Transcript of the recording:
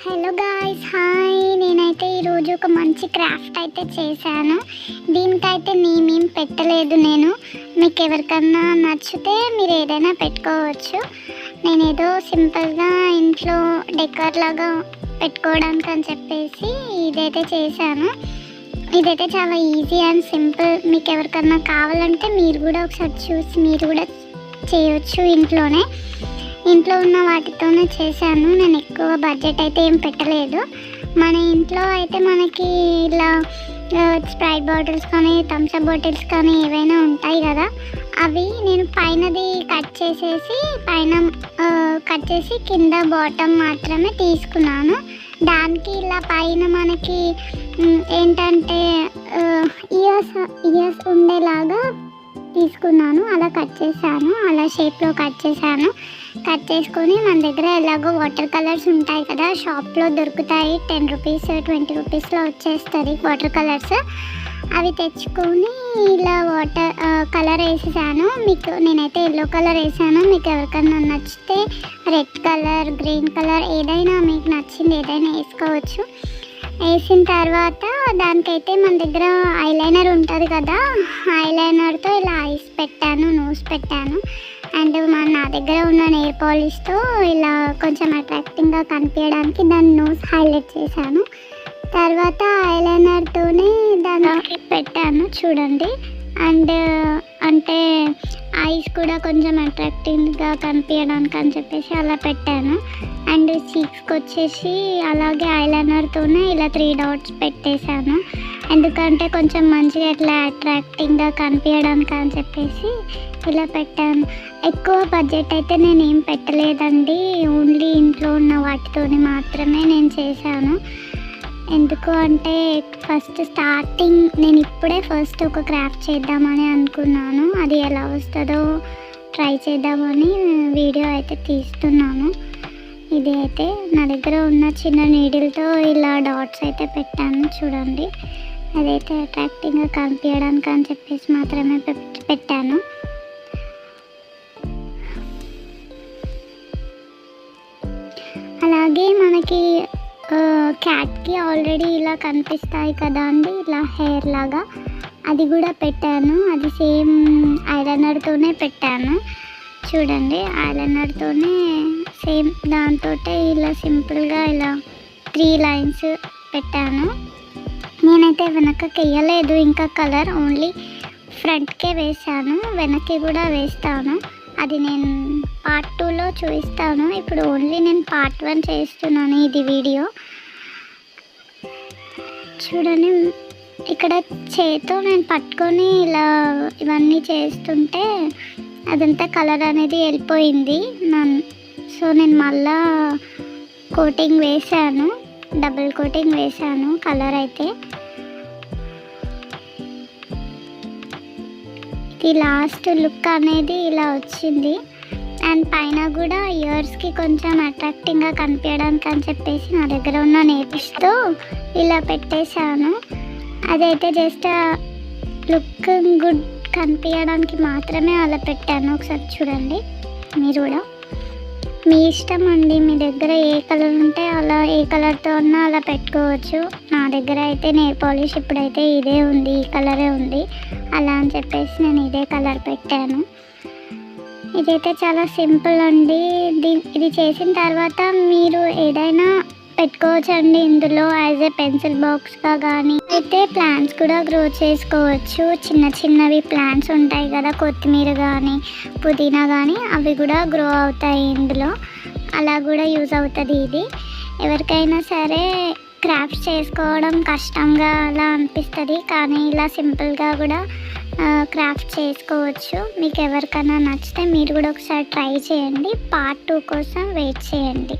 Hello guys, hi. నేనైతే ఈరోజు ఒక మంచి క్రాఫ్ట్ అయితే చేశాను. దీనికైతే నేమేం పెట్టలేదు. మీకు ఎవరికన్నా నచ్చితే మీరు ఏదైనా పెట్టుకోవచ్చు. నేనేదో సింపుల్గా ఇంట్లో డెకర్ లాగా పెట్టుకోవడానికి అని చెప్పేసి ఇదైతే చేశాను. ఇదైతే చాలా ఈజీ అండ్ సింపుల్. మీకు ఎవరికన్నా కావాలంటే మీరు కూడా ఒకసారి చూసి మీరు కూడా చేయొచ్చు. ఇంట్లో ఉన్న వాటితోనే చేశాను. నేను ఎక్కువ బడ్జెట్ అయితే ఏం పెట్టలేదు. మన ఇంట్లో అయితే మనకి ఇలా స్ప్రైట్ బాటిల్స్ కానీ థమ్స్అప్ బాటిల్స్ కానీ ఏవైనా ఉంటాయి కదా, అవి నేను పైనది కట్ చేసి కింద బాటమ్ మాత్రమే తీసుకున్నాను. దానికి ఇలా పైన మనకి ఏంటంటే ఇయర్స్ ఉండేలాగా తీసుకున్నాను. అలా కట్ చేశాను, అలా షేప్లో కట్ చేసుకొని మన దగ్గర ఎలాగో వాటర్ కలర్స్ ఉంటాయి కదా, షాప్లో దొరుకుతాయి. 10 రూపీస్ 20 రూపీస్లో వచ్చేస్తుంది వాటర్ కలర్స్. అవి తెచ్చుకొని ఇలా వాటర్ కలర్ వేసేసాను. నేనైతే ఎల్లో కలర్ వేసాను. మీకు ఎవరికన్నా నచ్చితే రెడ్ కలర్, గ్రీన్ కలర్ ఏదైనా మీకు నచ్చింది ఏదైనా వేసుకోవచ్చు. వేసిన తర్వాత దానికైతే మన దగ్గర ఐలైనర్ ఉంటుంది కదా, ఐలైనర్తో ఇలా ఐస్ పెట్టాను, నోస్ పెట్టాను. అండ్ నా దగ్గర ఉన్న నెయిల్ పాలిష్తో ఇలా కొంచెం అట్రాక్టింగ్గా కనిపించడానికి దాన్ని నోస్ హైలైట్ చేశాను. తర్వాత ఐలైనర్తోనే దానికి పెట్టాను చూడండి. అండ్ అంటే ఐస్ కూడా కొంచెం అట్రాక్టివ్గా కనిపించడానికి అని చెప్పేసి అలా పెట్టాను. అండ్ చీక్స్కి వచ్చేసి అలాగే ఐలైనర్తోనే ఇలా 3 డాట్స్ పెట్టేశాను. ఎందుకంటే కొంచెం మంచిగా ఇట్లా అట్రాక్టివ్గా కనిపించడానికి అని చెప్పేసి ఇలా పెట్టాను. ఎక్కువ బడ్జెట్ అయితే నేను ఏం పెట్టలేదండి. ఓన్లీ ఇంట్లో ఉన్న వాటితోని మాత్రమే నేను చేశాను. ఎందుకు అంటే నేను ఇప్పుడే ఫస్ట్ ఒక క్రాఫ్ట్ చేద్దామని అనుకున్నాను. అది ఎలా వస్తుందో ట్రై చేద్దామని వీడియో అయితే తీస్తున్నాను. ఇది అయితే నా దగ్గర ఉన్న చిన్న నీడిల్తో ఇలా డాట్స్ అయితే పెట్టాను చూడండి. అదైతే అట్రాక్టివ్గా కనిపించడానికి అని చెప్పేసి మాత్రమే పెట్టాను. అలాగే మనకి క్యాట్కి ఆల్రెడీ ఇలా కనిపిస్తాయి కదా అండి, ఇలా హెయిర్ లాగా, అది కూడా పెట్టాను. అది సేమ్ ఐలైనర్తోనే పెట్టాను చూడండి. ఐలైనర్తోనే సేమ్ దాంతో ఇలా సింపుల్గా ఇలా 3 లైన్స్ పెట్టాను. నేనైతే వెనకకి వేయలేదు ఇంకా కలర్, ఓన్లీ ఫ్రంట్కే వేసాను. వెనక్కి కూడా వేస్తాను, అది నేను పార్ట్ 2లో చూపిస్తాను. ఇప్పుడు ఓన్లీ నేను పార్ట్ 1 చేస్తున్నాను ఇది వీడియో చూడండి. ఇక్కడ చేతితో నేను పట్టుకొని ఇలా ఇవన్నీ చేస్తుంటే అదంతా కలర్ అనేది వెళ్ళిపోయింది. సో నేను మళ్ళా కోటింగ్ వేసాను, డబుల్ కోటింగ్ వేసాను కలర్ అయితే. ఇది లాస్ట్ లుక్ అనేది ఇలా వచ్చింది. అండ్ పైన కూడా ఇయర్స్కి కొంచెం అట్రాక్టింగ్గా కనిపించడానికి అని చెప్పేసి నా దగ్గర ఉన్న నెయిల్స్తో ఇలా పెట్టేశాను. అదైతే జస్ట్ లుక్ గుడ్ కనిపించడానికి మాత్రమే అలా పెట్టాను. ఒకసారి చూడండి మీరు కూడా. మీ ఇష్టం అండి, మీ దగ్గర ఏ కలర్ ఉంటే అలా ఏ కలర్తో ఉన్నా అలా పెట్టుకోవచ్చు. నా దగ్గర అయితే నెయిల్ పాలిష్ ఇప్పుడైతే ఇదే ఉంది, ఈ కలరే ఉంది. అలా అని చెప్పేసి నేను ఇదే కలర్ పెట్టాను. ఇదైతే చాలా సింపుల్ అండి. ఇది చేసిన తర్వాత మీరు ఏదైనా పెట్టుకోవచ్చు అండి ఇందులో, యాజ్ ఏ పెన్సిల్ బాక్స్గా కానీ. అయితే ప్లాంట్స్ కూడా గ్రో చేసుకోవచ్చు. చిన్నవి ప్లాంట్స్ ఉంటాయి కదా, కొత్తిమీర కానీ పుదీనా కానీ, అవి కూడా గ్రో అవుతాయి ఇందులో. అలా కూడా యూజ్ అవుతుంది ఇది. ఎవరికైనా సరే క్రాఫ్ట్స్ చేసుకోవడం కష్టంగా అలా అనిపిస్తుంది, కానీ ఇలా సింపుల్గా కూడా క్రాఫ్ట్ చేసుకోవచ్చు. మీకు ఎవరికైనా నచ్చితే మీరు కూడా ఒకసారి ట్రై చేయండి. పార్ట్ 2 కోసం వెయిట్ చేయండి.